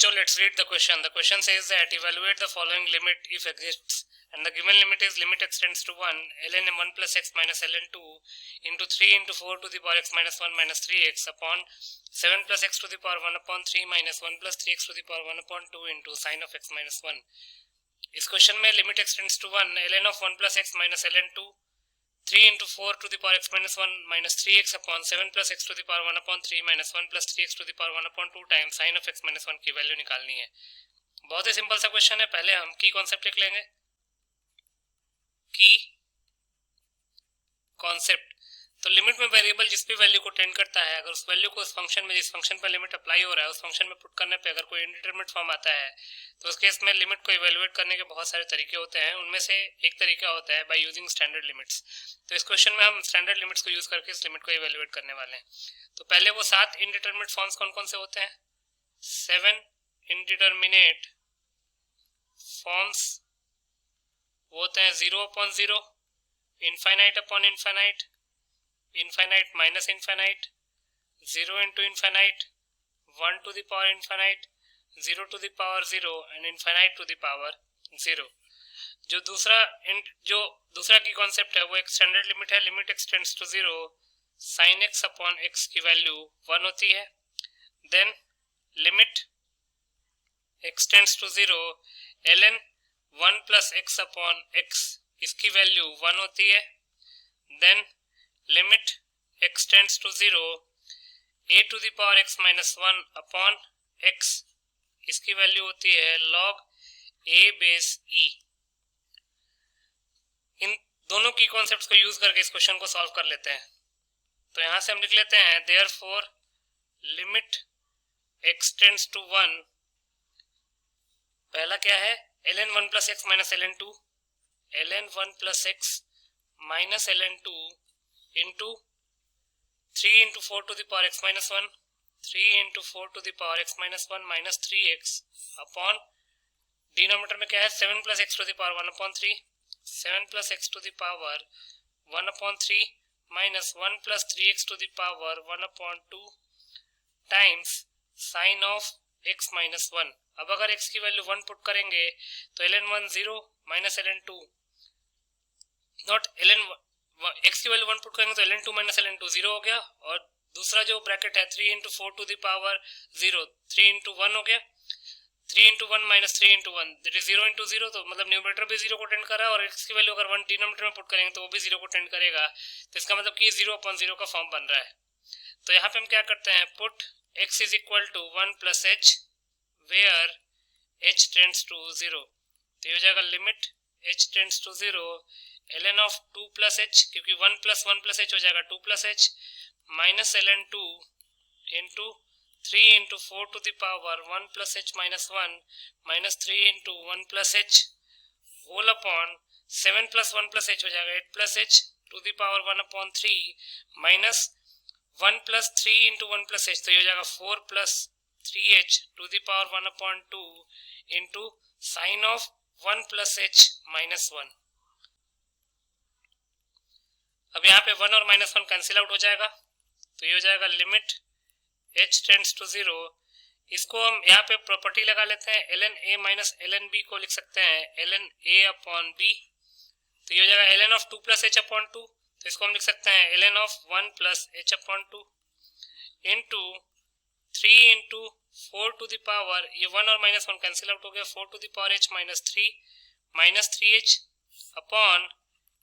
बच्चों, let's read the question. The question says that evaluate the following limit if exists, and the given limit is limit extends to 1 ln 1 plus x minus ln 2 into 3 into 4 to the power x minus 1 minus 3x upon 7 plus x to the power 1 upon 3 minus 1 plus 3x to the power 1 upon 2 into sin of x minus 1. इस question में limit extends to 1 ln of 1 plus x minus ln 2 3 into 4 to the power x minus 1 minus 3x upon 7 plus x to the power 1 upon 3 minus 1 plus 3x to the power 1 upon 2 time sin of x minus 1 की value निकालनी है. बहुत ही simple सा question है. पहले हम की concept लिख लेंगे. की कॉन्सेप्ट तो लिमिट में वेरिएबल जिस भी वैल्यू को टेंड करता है, अगर उस वैल्यू को उस फंक्शन में, जिस फंक्शन पर लिमिट अप्लाई हो रहा है, उस फंक्शन में पुट करने पे अगर कोई इनडिटरमिनेट फॉर्म आता है तो उस केस में लिमिट को इवेलुएट करने के बहुत सारे तरीके होते हैं. उनमें से एक तरीका होता है बाय यूजिंग स्टैंडर्ड लिमिट्स. तो इस क्वेश्चन में हम स्टैंडर्ड लिमिट्स को यूज करके इस लिमिट को इवेलुएट करने वाले हैं. तो पहले वो 7 इनडिटरमिनेट फॉर्म्स कौन कौन से होते हैं? 7 इनडिटरमिनेट फॉर्म्स होते हैं. 0 upon 0, infinite upon infinite, infinite minus infinite, 0 into infinite, 1 to the power infinite, 0 to the power 0 and infinite to the power 0. जो दूसरा की कॉन्सेप्ट है वो एक स्टैंडर्ड लिमिट है. Limit extends to 0 sin x upon x की value 1 होती है. Then limit extends to 0 ln 1 plus x upon x, इसकी वैल्यू 1 होती है. Then limit extends to 0 a to the power x minus 1 upon x, इसकी value होती है log a base e. इन दोनों की कॉन्सेप्ट्स को यूज करके इस क्वेश्चन को सॉल्व कर लेते हैं. तो यहां से हम लिख लेते हैं therefore लिमिट एक्सटेंड्स टू 1. पहला क्या है? ln 1 plus x minus ln 2, ln 1 plus x minus ln 2 into 3 into 4 to the power x minus 1, 3 into 4 to the power x minus 1 minus 3x upon denominator में क्या है? 7 plus x to the power 1 upon 3, 7 plus x to the power 1 upon 3 minus 1 plus 3x to the power 1 upon 2 times sin of x minus 1. अब अगर x की value 1 put करेंगे तो ln 1 0 minus ln 2, not ln x की value 1 put करेंगे तो ln 2 minus ln 2 0 हो गया. और दूसरा जो ब्रैकेट है 3 into 4 to the power 0, 3 into 1 हो गया. 3 into 1 minus 3 into 1, that is 0 into 0. तो मतलब न्यूमरेटर भी 0 को टेंड कर रहा है और x की वैल्यू अगर 1 डिनोमिनेटर में पुट करेंगे तो वो भी 0 को टेंड करेगा. तो इसका मतलब कि 0 upon 0 का फॉर्म बन रहा है. तो यहाँ पे हम क्या करते हैं? Put x is equal to 1 plus h where h tends to 0. तो ये हो जाएगा limit h tends to 0 ln of 2 plus h, क्योंकि 1 plus 1 plus h हो जाएगा 2 plus h minus ln 2 into 3 into 4 to the power 1 plus h minus 1 minus 3 into 1 plus h whole upon 7 plus 1 plus h हो जाएगा 8 plus h to the power 1 upon 3 minus 1 plus 3 into 1 plus h, तो ये हो जाएगा 4 plus 3h to the power 1 upon 2 into sin of 1 plus h minus 1. अब यहाँ पे 1 और माइनस 1 कैंसिल आउट हो जाएगा. तो ये हो जाएगा लिमिट h टेंड्स टू 0. इसको हम यहाँ पे प्रॉपर्टी लगा लेते हैं. ln a minus ln b को लिख सकते हैं ln a अपॉन b. तो ये हो जाएगा ln of 2 plus h upon 2. तो इसको हम लिख सकते हैं ln of 1 plus h upon 2 into 3 into 4 to the power, ये 1 और माइनस 1 कैंसिल आउट हो गया, 4 to the power h minus 3 minus 3h upon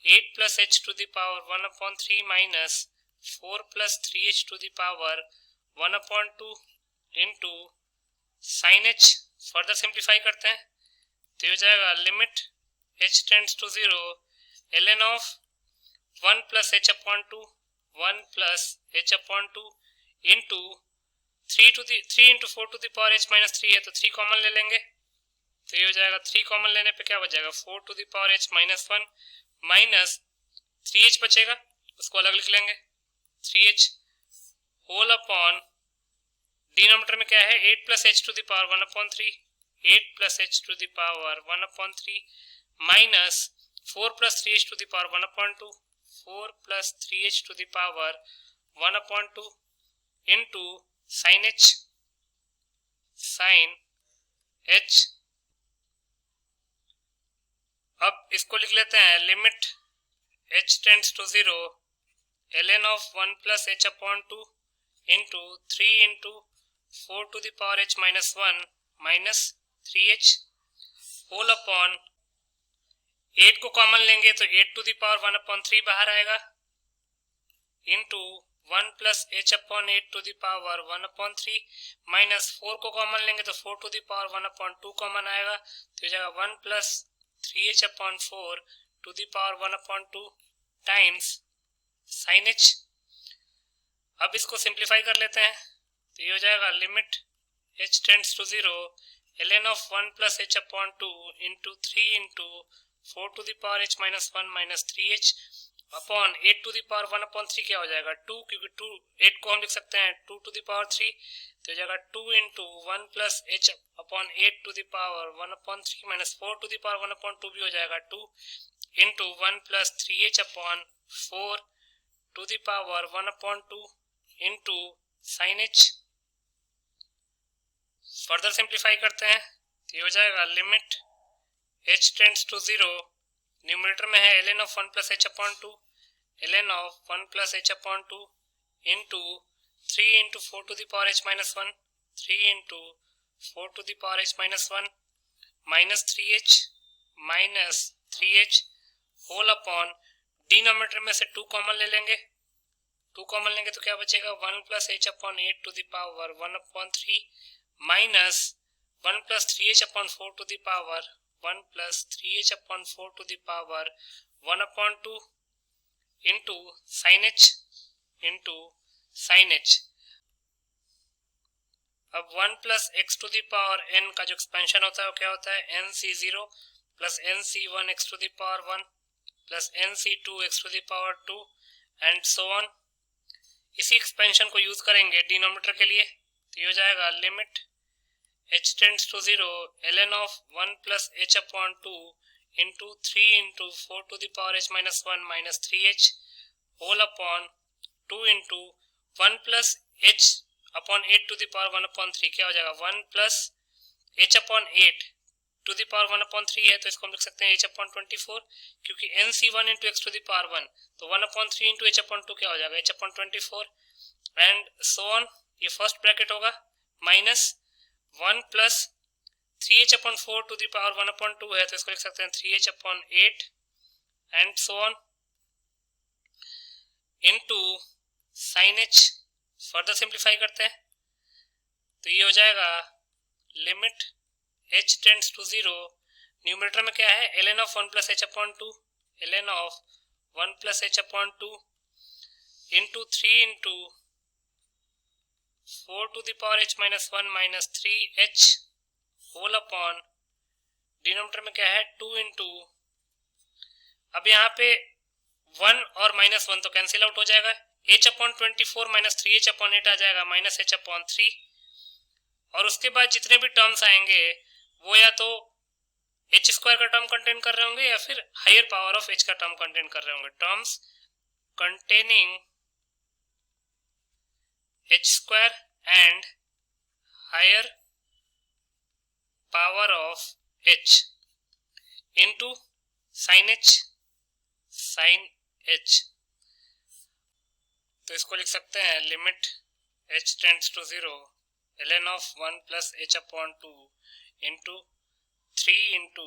8 plus h to the power 1 upon 3 minus 4 plus 3h to the power 1 upon 2 into sin h. Further simplify करते हैं तो हो जाएगा limit h tends to 0 ln of 1 plus h upon 2, 1 plus h upon 2 into 3 into 4 to the power h minus 3 है तो 3 common ले लेंगे. तो ये हो जाएगा 3 कॉमन लेने पे क्या बचेगा? 4 to the power h minus 1 minus 3h बचेगा, उसको अलग लिख लेंगे 3h होल अपॉन डिनोमिनेटर में क्या है? 8 plus h to the power 1 upon 3, 8 plus h to the power 1 upon 3 minus 4 plus 3h to the power 1 upon 2, 4 plus 3h to the power 1 upon 2 into sin h sin h। अब इसको लिख लेते हैं limit h tends to 0 ln of 1 plus h upon 2 into 3 into 4 to the power h minus 1 minus 3h whole upon 8 को common लेंगे तो 8 to the power 1 upon 3 बाहर आएगा into 1 plus h upon 8 to the power 1 upon 3 minus 4 को common लेंगे तो 4 to the power 1 upon 2 common आएगा तो हो जाएगा 1 plus 3h upon 4 to the power 1 upon 2 times sine h। अब इसको सिंप्लीफाई कर लेते हैं तो ये हो जाएगा limit h tends to 0 ln of 1 plus h upon 2 into 3 into 4 to the power h minus 1 minus 3h upon 8 to the power 1 upon 3 क्या हो जाएगा 2, क्योंकि 8 को हम लिख सकते हैं 2 टू द पावर 3 तो हो जाएगा 2 into 1 plus h upon 8 to the power 1 upon 3 minus 4 to the power 1 upon 2 भी हो जाएगा 2 into 1 plus 3h upon 4 to the power 1 upon 2 into sine h। Further simplify करते हैं तो ये हो जाएगा limit h tends to 0 numerator में है ln of 1 plus h upon 2 ln of 1 plus h upon 2 into 3 into 4 to the power h minus 1 3 into 4 to the power h minus 1 minus 3h whole upon denominator में से 2 common ले लेंगे 2 common लेंगे तो क्या बचेगा 1 plus h upon 8 to the power 1 upon 3 minus 1 plus 3h upon 4 to the power 1 plus 3h upon 4 to the power 1 upon 2 into sine h। अब 1 प्लस x to the power n का जो एक्सपेंशन होता है वो क्या होता है nc0 plus nc1 x to the power 1 plus nc2 x to the power 2 and so on. इसी एक्सपेंशन को यूज करेंगे डिनोमिनेटर के लिए तो ये हो जाएगा limit h tends to 0 ln of 1 plus h upon 2 into 3 into 4 to the power h minus 1 minus 3h whole upon 2 into 1 plus h upon 8 to the power 1 upon 3 क्या हो जाएगा 1 plus h upon 8 to the power 1 upon 3 है तो इसको हम लिख सकते हैं h अपॉन 24 क्योंकि nc1 into x to the power 1 तो 1 अपॉन 3 इंटू h अपॉन 2 क्या हो जाएगा h upon 24 and so on. ये फर्स्ट ब्रैकेट होगा minus 1 plus 3h upon 4 to the power 1 upon 2 है तो इसको लिख सकते हैं 3h upon 8 and so on into sine h। Further simplify करते हैं तो ये हो जाएगा limit h tends to 0 numerator में क्या है ln of 1 plus h upon 2 ln of 1 plus h upon 2 into 3 into 4 to the power h minus 1 minus 3h whole upon denominator में क्या है 2 इंटू अब यहाँ पे 1 और माइनस 1 तो कैंसिल आउट हो जाएगा h upon 24 minus 3h upon 8 आ जाएगा माइनस h अपॉन 3 और उसके बाद जितने भी टर्म्स आएंगे वो या तो h स्क्वायर का टर्म कंटेन कर रहे होंगे या फिर हायर पावर ऑफ h का टर्म कंटेन कर रहे होंगे। Terms containing h square and higher power of h into sine h। तो इसको लिख सकते हैं limit h tends to 0 ln of 1 plus h upon 2 into 3 into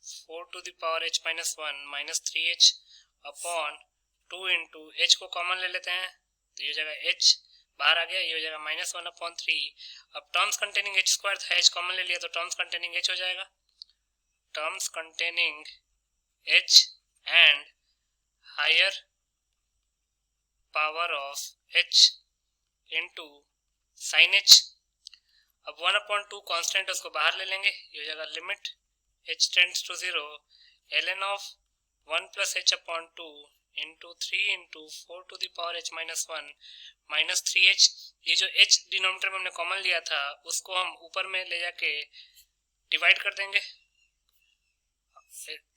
4 to the power h minus 1 minus 3h upon 2 into h को common ले लेते हैं तो ये हो जाएगा h बाहर आ गया ये हो जाएगा माइनस 1 अपॉन 3। अब टर्म्स कंटेनिंग h स्क्वायर था h कॉमन ले लिया तो टर्म्स कंटेनिंग h हो जाएगा terms containing h and higher power of h into sine h। अब 1 अपॉन 2 कॉन्स्टेंट उसको बाहर ले लेंगे ये हो जाएगा limit h tends to 0 ln of 1 plus h upon 2 into 3 into 4 to the power h minus 1 minus 3h। ये जो h डिनोमिनेटर में हमने कॉमन लिया था उसको हम ऊपर में ले जाके डिवाइड कर देंगे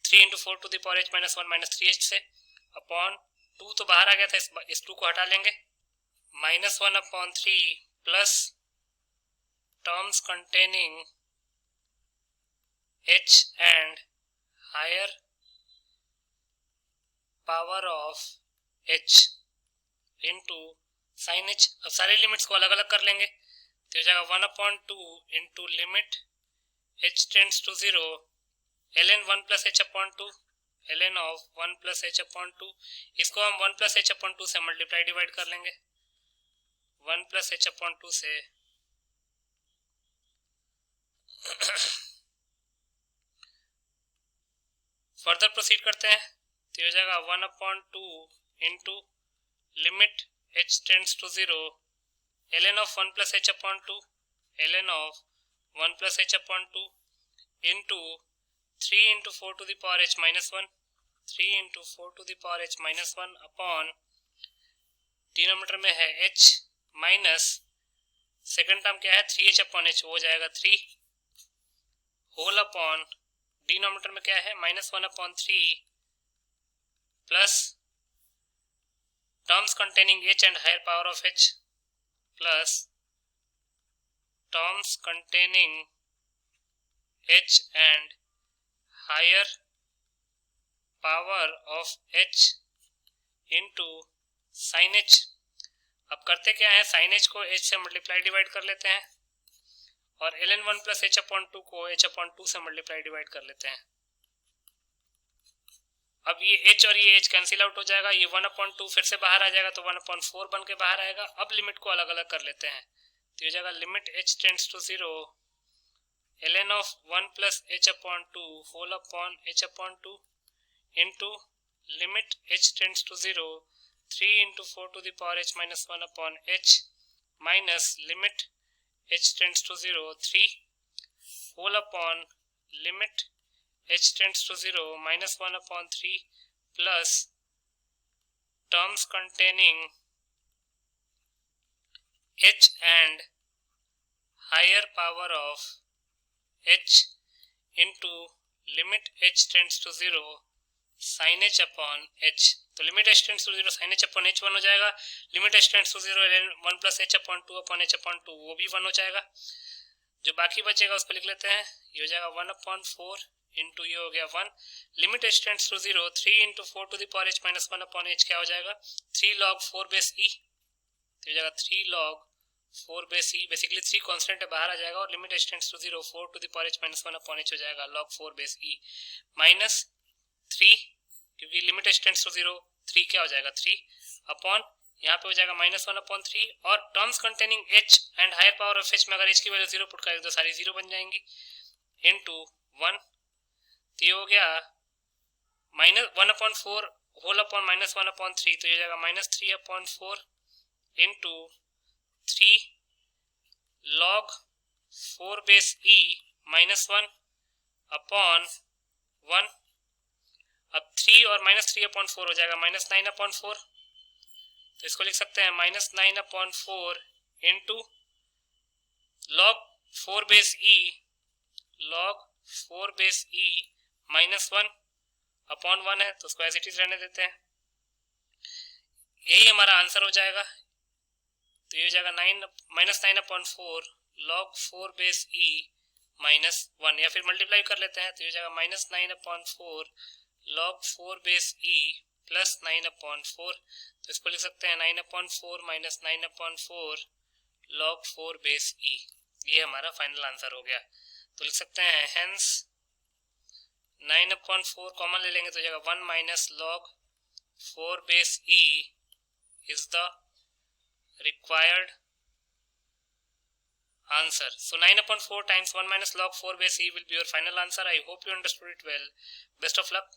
3 into 4 to the power h minus 1 minus 3h से अपॉन 2 तो बाहर आ गया था इस 2 को हटा लेंगे minus 1 upon 3 plus terms containing h and higher power of h into sin h। अब सारी लिमिट्स को अलग अलग कर लेंगे तो हो जाएगा 1/2 into limit h tends to 0 ln 1 plus h upon 2 ln of 1 plus h upon 2। इसको हम 1 प्लस h अपॉन 2 से मल्टीप्लाई डिवाइड कर लेंगे 1 प्लस h अपॉन 2 से। फर्दर प्रोसीड करते हैं तो हो जाएगा 1/2 into limit h tends to 0 ln of 1 plus h upon 2 ln of 1 plus h upon 2 into 3 into 4 to the power h minus 1 3 into 4 to the power h minus 1 upon denominator में है h minus second term क्या है 3h upon h हो जाएगा 3 whole upon denominator में क्या है -1/3 plus terms containing h and higher power of h plus terms containing h and higher power of h into sine h। अब करते क्या है साइन h को h से मल्टीप्लाई डिवाइड कर लेते हैं और ln 1 प्लस h अपॉन 2 को h अपॉन 2 से मल्टीप्लाई डिवाइड कर लेते हैं। अब ये h और ये h कैंसिल आउट हो जाएगा, ये 1/2 फिर से बाहर आ जाएगा तो 1/4 बन के बाहर आएगा। अब लिमिट को अलग अलग कर लेते हैं तो ये जाएगा limit h tends to 0 ln of 1 plus h upon 2 whole upon h upon 2 into limit h tends to 0 3 into 4 to the power h minus 1 upon h minus limit h tends to 0 3 whole upon limit h tends to 0 -1/3 plus terms containing h and higher power of h into limit h tends to 0 sin h upon h। तो limit h tends to 0 sin h अपॉन h 1 हो जाएगा, limit h tends to 0 1 plus h upon 2 upon h upon 2 वो भी 1 हो जाएगा। जो बाकी बचेगा उसको लिख लेते हैं, ये हो जाएगा 1/4 इंटू ये हो गया 1 limit h tends to 0 3 into 4 to the power h minus 1 upon h क्या हो जाएगा 3 log 4 बेस e। तो हो जाएगा 3 log 4 base e, basically 3 constant है बाहर आ जाएगा और limit h tends to 0 4 to the power h minus 1 upon h हो जाएगा log 4 बेस e माइनस 3 क्योंकि लिमिट h टेंड्स टू 0 3 क्या हो जाएगा 3 अपॉन यहाँ पे हो जाएगा -1/3 और terms containing h and higher power of h में अगर h की वैल्यू 0 पुट करें तो सारी 0 बन जाएंगी इनटू 1। तो ये हो गया -1/4 होल अपॉन -1/3 तो ये हो जाएगा -3/4 into 3 log 4 base e -1 upon 1। अब 3 और -3/4 हो जाएगा -9/4 तो इसको लिख सकते हैं -9/4 into log 4 base e log 4 base e -1 upon 1 है तो उसको एज इट इज रहने देते हैं। यही हमारा आंसर हो जाएगा। तो ये हो जाएगा -9/4 log 4 बेस e -1 या फिर मल्टीप्लाई कर लेते हैं तो ये हो जाएगा -9/4 log 4 बेस e प्लस 9/4 तो इसको लिख सकते हैं 9/4 माइनस 9/4 log 4 बेस e। ये हमारा फाइनल आंसर हो गया। तो लिख सकते हैं हेंस 9/4 कॉमन ले लेंगे तो जाएगा 1 minus log 4 base e is the required answer. So 9/4 times 1 minus log 4 base e will be your final answer. I hope you understood it well. Best of luck.